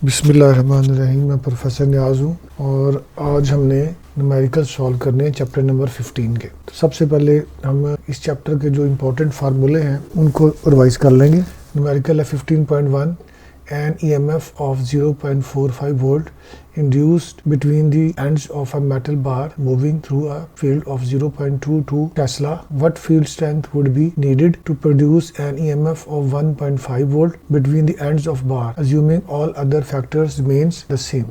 बिस्मिल्लाहिर्रहमानिर्रहीम। मैं प्रोफेसर नियाज़ हूँ और आज हमने न्यूमेरिकल सॉल्व करने हैं चैप्टर नंबर 15 के। तो सबसे पहले हम इस चैप्टर के जो इम्पोर्टेंट फार्मूले हैं उनको रिवाइज कर लेंगे। न्यूमेरिकल है 15.1 an EMF of 0.45 volt induced between the ends of a metal bar moving through a field of 0.22 Tesla. What field strength would be needed to produce an EMF of 1.5 volt between the ends of bar, assuming all other factors remains the same?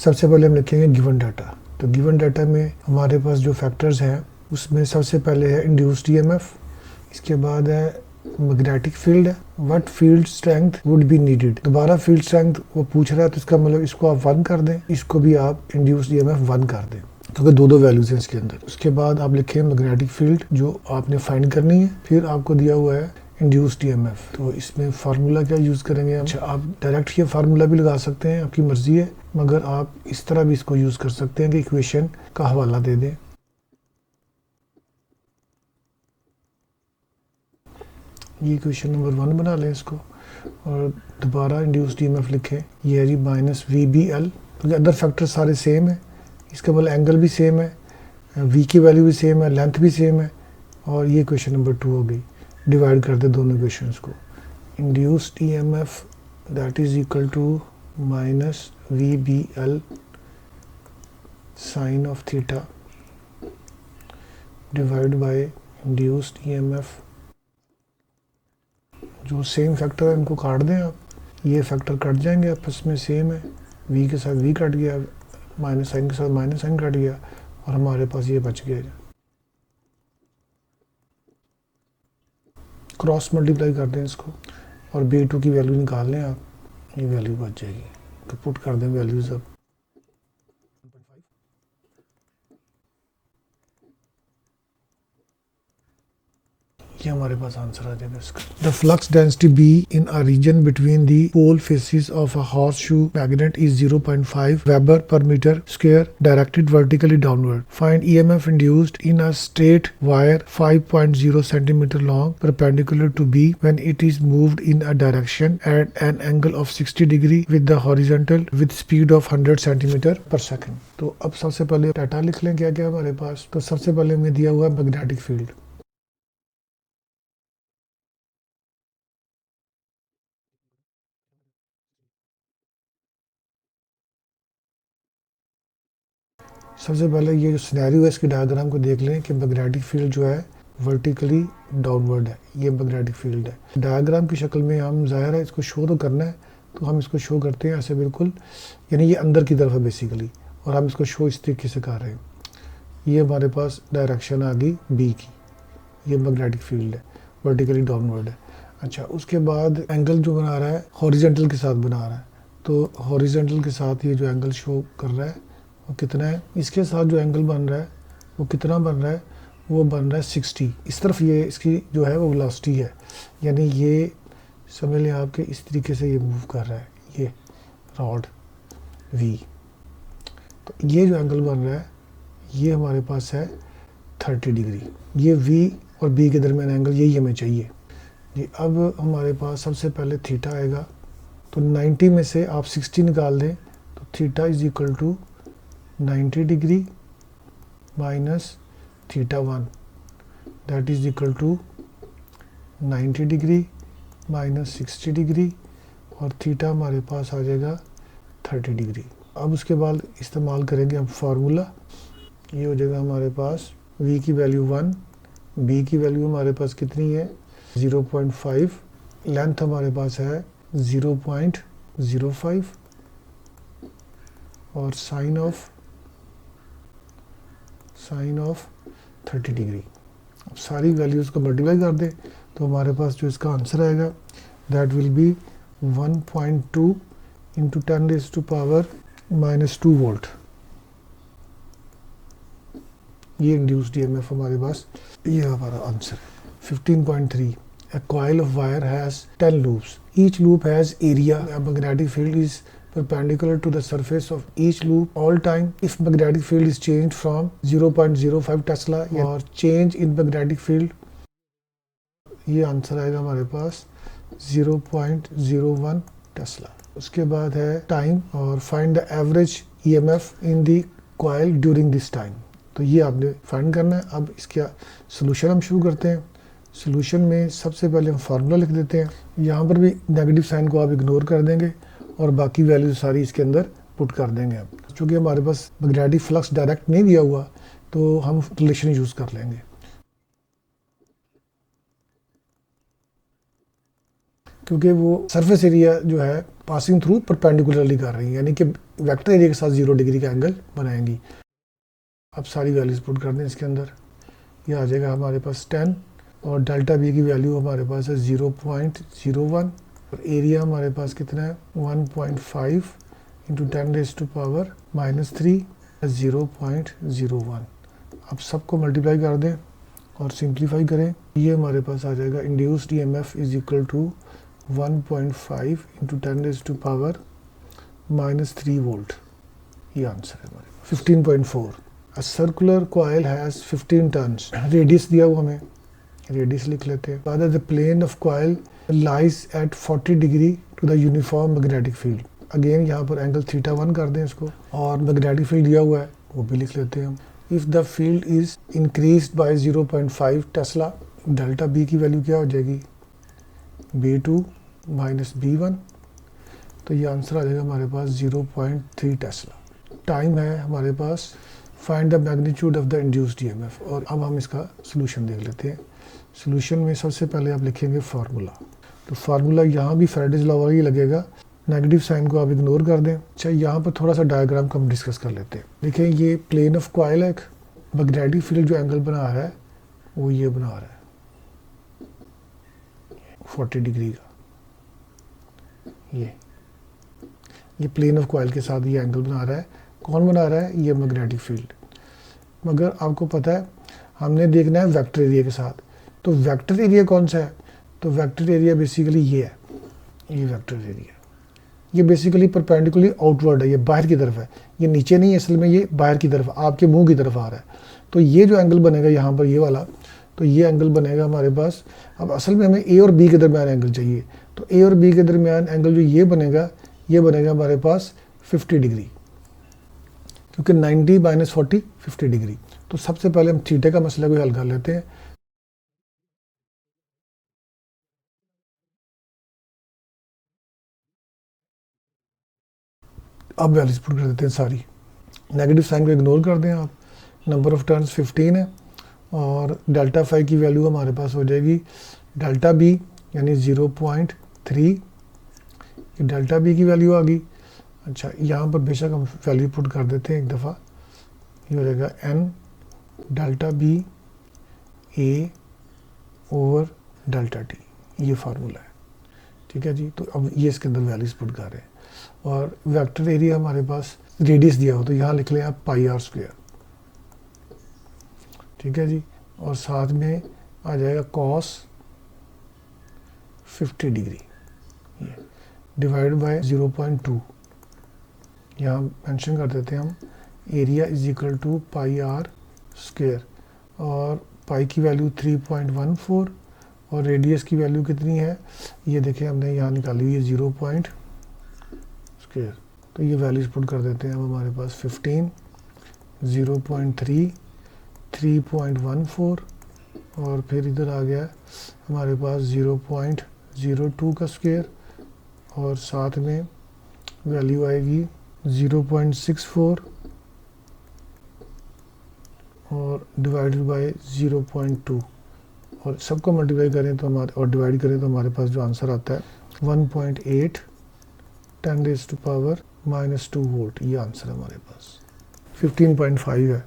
सबसे पहले हम लिखेंगे given data. तो given data में हमारे पास जो factors हैं उसमें सबसे पहले है इंड्यूस्ड EMF, इसके बाद है मैग्नेटिक फील्ड है, what field strength would be needed. दोबारा फील्ड स्ट्रेंथ वो पूछ रहा है तो इसका मतलब इसको आप 1 कर दें, इसको भी आप इंड्यूस्ड EMF 1 कर दें, क्योंकि दो वैल्यूज हैं इसके अंदर। उसके बाद आप लिखें मैग्नेटिक फील्ड जो आपने फाइंड करनी है, फिर आपको दिया हुआ है इंड्यूस्ड EMF। तो इसमें फार्मूला क्या यूज़ करेंगे हम? अच्छा, आप डायरेक्ट ये फार्मूला भी लगा सकते हैं, आपकी मर्जी है, मगर आप इस तरह भी इसको यूज़ कर सकते हैं कि इक्वेशन का हवाला दे दें। ये क्वेश्चन नंबर 1 बना लें इसको और दोबारा इंड्यूस्ड EMF लिखें। ये है जी -VBL, क्योंकि अदर फैक्टर सारे सेम है, इसका मतलब एंगल भी सेम है, V की वैल्यू भी सेम है, लेंथ भी सेम है। और ये क्वेश्चन नंबर 2 हो गई। डिवाइड कर दे दोनों क्वेश्चंस को। Induced EMF that is equal to -VBL sine of theta divide by induced EMF। जो सेम फैक्टर है उनको काट दें आप, ये फैक्टर कट जाएंगे आपस में, सेम है, V के साथ V कट गया, माइनस साइन के साथ माइनस साइन कट गया और हमारे पास ये बच गया। क्रॉस मल्टीप्लाई कर दें इसको और B2 की वैल्यू निकाल लें आप, ये वैल्यू बच जाएगी। तो पुट कर दें वैल्यूज अब। ये हमारे पास आंसर आ जाएगा इसका। The flux density B in a region between the pole faces of a horseshoe magnet is 0.5 Weber per meter square directed vertically downward. Find EMF induced in a straight wire 5.0 centimeter long perpendicular to B when it is moved in a direction at an angle of 60 degree with the horizontal with speed of 100 centimeter per second. तो अब सबसे पहले data लिख लें क्या क्या हमारे पास। तो सबसे पहले हमें दिया हुआ है मैग्नेटिक फील्ड। सबसे पहले ये जो सिनेरियो है इसके डायग्राम को देख लें कि मैग्नेटिक फील्ड जो है वर्टिकली डाउनवर्ड है, ये मैग्नेटिक फील्ड है। डायग्राम की शक्ल में हम ज़ाहिर है इसको शो तो करना है, तो हम इसको शो करते हैं ऐसे बिल्कुल, यानी ये अंदर की तरफ है बेसिकली, और हम इसको शो इस तरीके से कर रहे हैं। ये हमारे पास डायरेक्शन आ गई B की, ये मैग्नेटिक फील्ड है, वर्टिकली डाउनवर्ड है। अच्छा, उसके बाद एंगल जो बना रहा है हॉरिजॉन्टल के साथ बना रहा है, तो हॉरिजॉन्टल के साथ ये जो एंगल शो कर रहा है वो कितना है, इसके साथ जो एंगल बन रहा है वो कितना बन रहा है, वो बन रहा है 60। इस तरफ ये इसकी जो है वो वेलोसिटी है, यानी ये समझ लें आपके इस तरीके से ये मूव कर रहा है, ये रॉड V। तो ये जो एंगल बन रहा है ये हमारे पास है 30 डिग्री। ये V और B के दरमियान एंगल यही हमें चाहिए जी। अब हमारे पास सबसे पहले थीटा आएगा, तो 90 में से आप 60 निकाल दें तो theta is equal to 90 degree minus θ1 that is equal to 90 degree minus 60 degree और थीटा हमारे पास आ जाएगा 30 डिग्री। अब उसके बाद इस्तेमाल करेंगे हम फार्मूला। ये हो जाएगा हमारे पास V की वैल्यू 1, B की वैल्यू हमारे पास कितनी है 0.5, लेंथ हमारे पास है 0.05 और साइन ऑफ 30 डिग्री। अब सारी वैल्यूज़ को मल्टीप्लाई कर दें तो हमारे पास जो इसका आंसर आएगा that will B 1.2 into 10⁻⁻² volt. ये इंड्यूस्ड EMF हमारे पास, ये हमारा आंसर है। 15.3 A coil of wire has 10 loops. Each loop has area. A magnetic field is perpendicular to the surface of each loop all time if magnetic field is changed from 0.05 Tesla or change in magnetic field, ये answer आएगा हमारे पास 0.01 Tesla. उसके बाद है time और find the average EMF in the coil during this time. तो ये आपने फाइंड करना है। अब इसका सोल्यूशन हम शुरू करते हैं। सोल्यूशन में सबसे पहले हम फार्मूला लिख देते हैं। यहाँ पर भी नेगेटिव साइन को आप इग्नोर कर देंगे और बाकी वैल्यू सारी इसके अंदर पुट कर देंगे हम। चूँकि हमारे पास मैग्नेटिक फ्लक्स डायरेक्ट नहीं दिया हुआ तो हम रिलेशन यूज़ कर लेंगे, क्योंकि वो सरफेस एरिया जो है पासिंग थ्रू परपेंडिकुलरली कर रही है, यानी कि वेक्टर एरिया के साथ 0 डिग्री का एंगल बनाएंगी। अब सारी वैल्यूज पुट कर दें इसके अंदर। ये आ जाएगा हमारे पास 10 और डेल्टा बी की वैल्यू हमारे पास है 0.01 और एरिया हमारे पास कितना है 1.5 इंटू 10⁻³ -3 0.01। अब सबको मल्टीप्लाई कर दें और सिंप्लीफाई करें। ये हमारे पास आ जाएगा induced EMF is equal to 1.5 into 10⁻³ volt. ये आंसर है हमारे 15.4। A circular coil has 15 turns. Radius दिया हुआ हमें, रेडियस लिख लेते हैं। Rather the plane of coil lies at 40 degree to the uniform magnetic field. Again यहाँ पर एंगल θ1 कर दें इसको और मैग्नेटिक फील्ड दिया हुआ है वो भी लिख लेते हैं हम। If the field is increased by 0.5 tesla, delta B की वैल्यू क्या हो जाएगी B2 माइनस B1। तो ये आंसर आ जाएगा हमारे पास 0.3 टेस्ला। टाइम है हमारे पास, find the magnitude of the induced EMF. और अब हम इसका सोल्यूशन देख लेते हैं। सोल्यूशन में सबसे पहले आप लिखेंगे फार्मूला। तो फार्मूला यहाँ भी फैराडेज लॉ वाला ही लगेगा, नेगेटिव साइन को आप इग्नोर कर दें। अच्छा, यहाँ पर थोड़ा सा डायग्राम को हम डिस्कस कर लेते हैं। देखिए ये प्लेन ऑफ कॉइल है, मैग्नेटिक फील्ड जो एंगल बना रहा है वो ये बना रहा है 40 डिग्री का। ये प्लेन ऑफ कॉइल के साथ ये एंगल बना रहा है। कौन बना रहा है? ये मैग्नेटिक फील्ड। मगर आपको पता है हमने देखना है वेक्टर एरिया के साथ। तो वेक्टर एरिया कौन सा है? तो वेक्टर एरिया बेसिकली ये है, ये वेक्टर एरिया। ये बेसिकली परपेंडिकुलरली आउटवर्ड है, ये बाहर की तरफ है, ये नीचे नहीं है असल में, ये बाहर की तरफ आपके मुंह की तरफ आ रहा है। तो ये जो एंगल बनेगा यहाँ पर ये वाला, तो ये एंगल बनेगा हमारे पास। अब असल में हमें ए और बी के दरमियान एंगल चाहिए। तो ए और बी के दरमियान एंगल जो ये बनेगा हमारे पास 50 डिग्री, क्योंकि 90 माइनस 40 50 डिग्री। तो सबसे पहले हम थीटा का मसला को हल कर लेते हैं। अब वैल्यूज पुट कर देते हैं सारी। नेगेटिव साइन को इग्नोर कर दें आप। नंबर ऑफ टर्न्स 15 है और डेल्टा फाई की वैल्यू हमारे पास हो जाएगी डेल्टा बी यानी 0.3। डेल्टा बी की वैल्यू आ गई। अच्छा, यहाँ पर बेशक हम वैल्यू पुट कर देते हैं एक दफ़ा। ये हो जाएगा n डेल्टा बी ए ओवर डेल्टा टी, ये फार्मूला है। ठीक है जी। तो अब ये इसके अंदर वैल्यूज पुट कर रहे हैं और वेक्टर एरिया हमारे पास रेडियस दिया हो तो यहाँ लिख लें आप πr²। ठीक है जी। और साथ में आ जाएगा cos 50 डिग्री डिवाइड बाय 0.2। यहाँ मेंशन कर देते हैं हम area is equal to πr² और पाई की वैल्यू 3.14 और रेडियस की वैल्यू कितनी है ये देखें हमने यहाँ निकाली हुई है 0.²। तो ये वैल्यूज पुट कर देते हैं अब हमारे पास 15, 0.3, 3.14 और फिर इधर आ गया हमारे पास 0.02 का स्क्वायर और साथ में वैल्यू आएगी 0.64 और डिवाइडेड बाय 0.2 और सबको मल्टीप्लाई करें तो हमारे और डिवाइड करें तो हमारे पास जो आंसर आता है 1.8 10⁻⁻² वोल्ट। ये आंसर है हमारे पास। 15.5 है।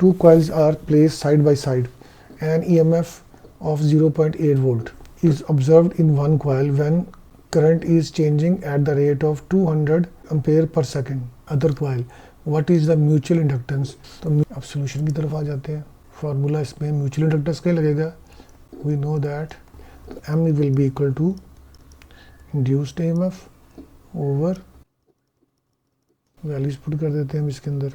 Two coils are placed side by side. An EMF of 0.8 volt is observed in one coil when current is changing at the rate of 200 ampere per second. Other coil, what is the mutual inductance? तो अब solution की तरफ आ जाते हैं। Formula इसमें mutual inductance क्या लगेगा? We know that M will be equal to induced EMF over values put कर देते हैं हम इसके अंदर।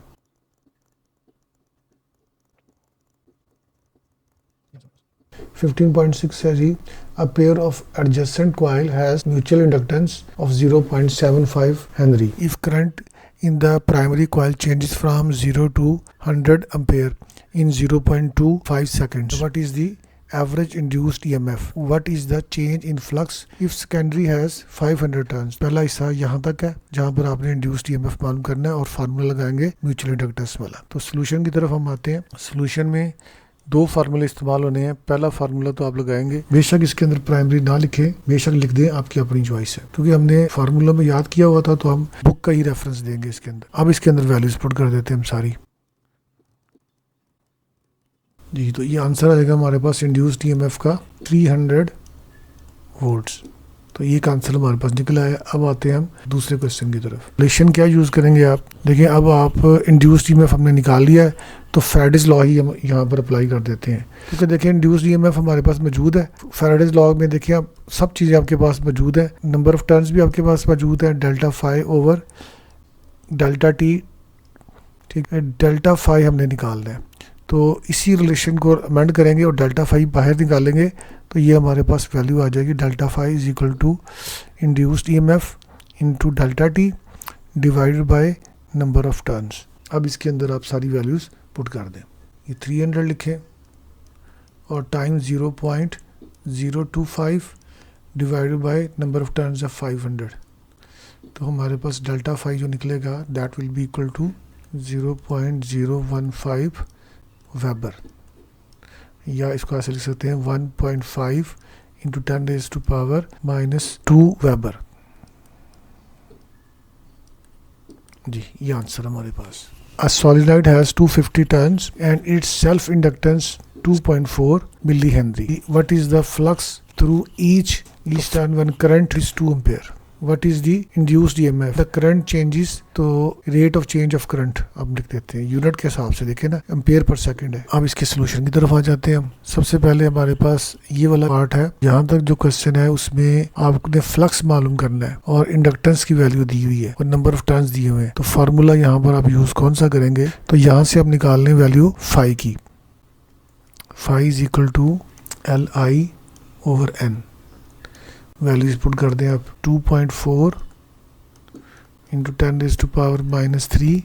15.6 है जी, a pair of adjacent coil has mutual inductance of 0.75 Henry. If current in the primary coil changes from 0 to 100 ampere in 0.25 seconds, what is the average induced EMF? What is the change in flux if secondary has 500 turns? पहला हिस्सा यहाँ तक है जहाँ पर आपने induced EMF मालूम करना है और फार्मूला लगाएंगे म्यूचुअल इंडक्टेंस वाला। तो सोल्यूशन की तरफ हम आते हैं। सोल्यूशन में दो फार्मूले इस्तेमाल होने हैं। पहला फार्मूला तो आप लगाएंगे, बेशक इसके अंदर प्राइमरी ना लिखें, बेशक लिख दें, आपकी अपनी चॉइस है, क्योंकि हमने फार्मूला में याद किया हुआ था तो हम बुक का ही रेफरेंस देंगे इसके अंदर। अब इसके अंदर वैल्यूज पुट कर देते हैं हम सारी जी। तो ये आंसर आ जाएगा हमारे पास इंड्यूस्ड ईएमएफ का 300 वोल्ट्स। तो ये आंसर हमारे पास निकला है। अब आते हैं हम दूसरे क्वेश्चन की तरफ। रिलेशन क्या यूज़ करेंगे आप देखिए। अब आप इंड्यूस्ड ईएमएफ हमने निकाल लिया है तो फैराडेज लॉ ही हम यहाँ पर अप्लाई कर देते हैं, क्योंकि देखिए इंड्यूस्ड ईएमएफ हमारे पास मौजूद है। फैराडेज लॉ में देखिए आप सब चीज़ें आपके पास मौजूद है, नंबर ऑफ टर्न्स भी आपके पास मौजूद है, delta phi over delta T, ठीक है। डेल्टा फाई हमने निकालना है तो इसी रिलेशन को अमेंड करेंगे और डेल्टा फाई बाहर निकालेंगे तो ये हमारे पास वैल्यू आ जाएगी delta phi is equal to induced EMF into delta T divided by number of turns. अब इसके अंदर आप सारी वैल्यूज़ पुट कर दें। ये 300 लिखें और time 0.025 divided by number of turns of 500, तो हमारे पास डेल्टा फाई जो निकलेगा that will be equal to 0.015 weber, या इसको ऐसे लिख सकते हैं 1.5 इंटू 10⁻⁻² वेबर जी। ये आंसर हमारे पास। A solenoid has 250 turns and its self-inductance 2.4 millihenry. What is the flux through each turn when current is 2 ampere? What is the induced EMF? The current changes, तो rate of change of current अब लिख देते हैं unit के हिसाब से, देखें ना, एम्पेयर पर सेकंड है। अब इसके सोल्यूशन की तरफ आ जाते हैं हम। सबसे पहले हमारे पास ये वाला पार्ट है, यहाँ तक जो क्वेश्चन है उसमें आपने फ्लक्स मालूम करना है और इंडक्टेंस की वैल्यू दी हुई है और नंबर ऑफ टर्न्स दिए हुए हैं। तो फार्मूला यहाँ पर आप यूज कौन सा करेंगे, तो यहाँ से आप निकाल लें वैल्यू फाई की। Phi is equal to LI over N। Values put कर दें आप 2.4 इंटू 10⁻³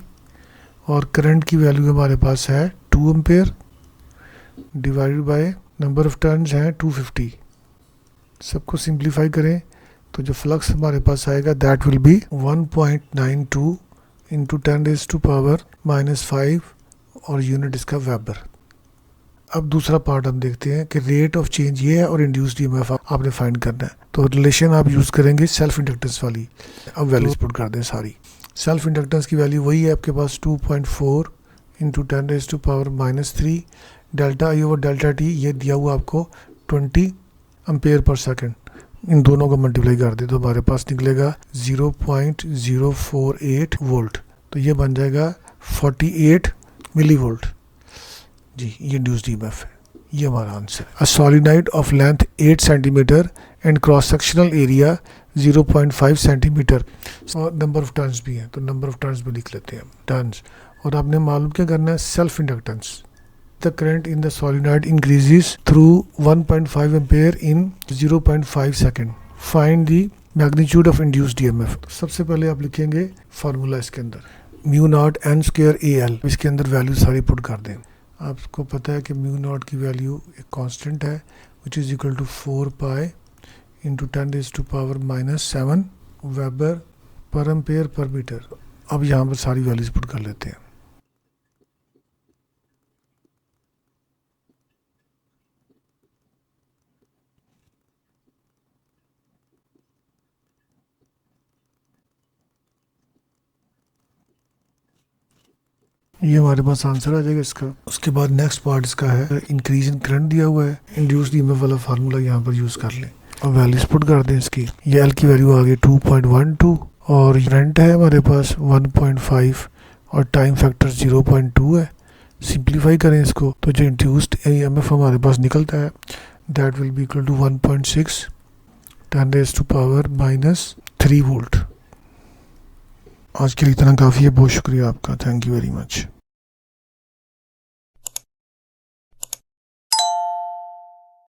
और करंट की वैल्यू हमारे पास है 2 ampere divided by number of turns हैं 250। सबको सिंप्लीफाई करें तो जो फ्लक्स हमारे पास आएगा दैट विल बी 1.92 इंटू 10⁻⁻5 और यूनिट इसका वेबर। अब दूसरा पार्ट हम देखते हैं कि रेट ऑफ चेंज ये है और इंड्यूस्ड ईएमएफ आपने फाइंड करना है। तो रिलेशन आप यूज़ करेंगे सेल्फ इंडक्टेंस वाली। अब वैल्यूज पुट कर दें सारी। सेल्फ इंडक्टेंस की वैल्यू वही है आपके पास 2.4 इंटू 10⁻⁻3 डेल्टा आई ओवर डेल्टा टी, ये दिया हुआ आपको 20 एम्पेयर पर सेकंड। इन दोनों को मल्टीप्लाई कर दे तो हमारे पास निकलेगा 0.048 वोल्ट, तो ये बन जाएगा 48 मिली वोल्ट जी। ये इंड्यूस्ड ईएमएफ है, ये हमारा आंसर है। A solenoid of length 8 centimetre and cross sectional area 0.5 centimetre और नंबर ऑफ टर्न्स भी हैं, तो नंबर ऑफ टर्न्स भी लिख लेते हैं टर्न्स। और आपने मालूम क्या करना है, self inductance. The current in the solenoid increases through 1.5 ampere in 0.5 second. Find the magnitude of induced EMF. तो सबसे पहले आप लिखेंगे फार्मूला इसके अंदर μ0n² AL। इसके अंदर वैल्यू सारी पुट कर दें। आपको पता है कि μ0 की वैल्यू एक कांस्टेंट है which is equal to 4 pi into 10⁻⁻7 weber per ampere per metre. अब यहाँ पर सारी वैल्यूज पुट कर लेते हैं। ये हमारे पास आंसर आ जाएगा इसका। उसके बाद नेक्स्ट पार्ट इसका है इंक्रीज इन करंट दिया हुआ है, इंड्यूस्ड ईएमएफ वाला फार्मूला यहाँ पर यूज़ कर लें और वैल्यूज पुट कर दें इसकी। ये एल की वैल्यू आ गई 2.12 और करंट है हमारे पास 1.5 और टाइम फैक्टर 0.2 है। सिंप्लीफाई करें इसको तो जो इंड्यूस्ड ईएमएफ हमारे पास निकलता है that will be equal to 1.6 10⁻³ volt. आज के लिए इतना काफ़ी है। बहुत शुक्रिया आपका। Thank you very much.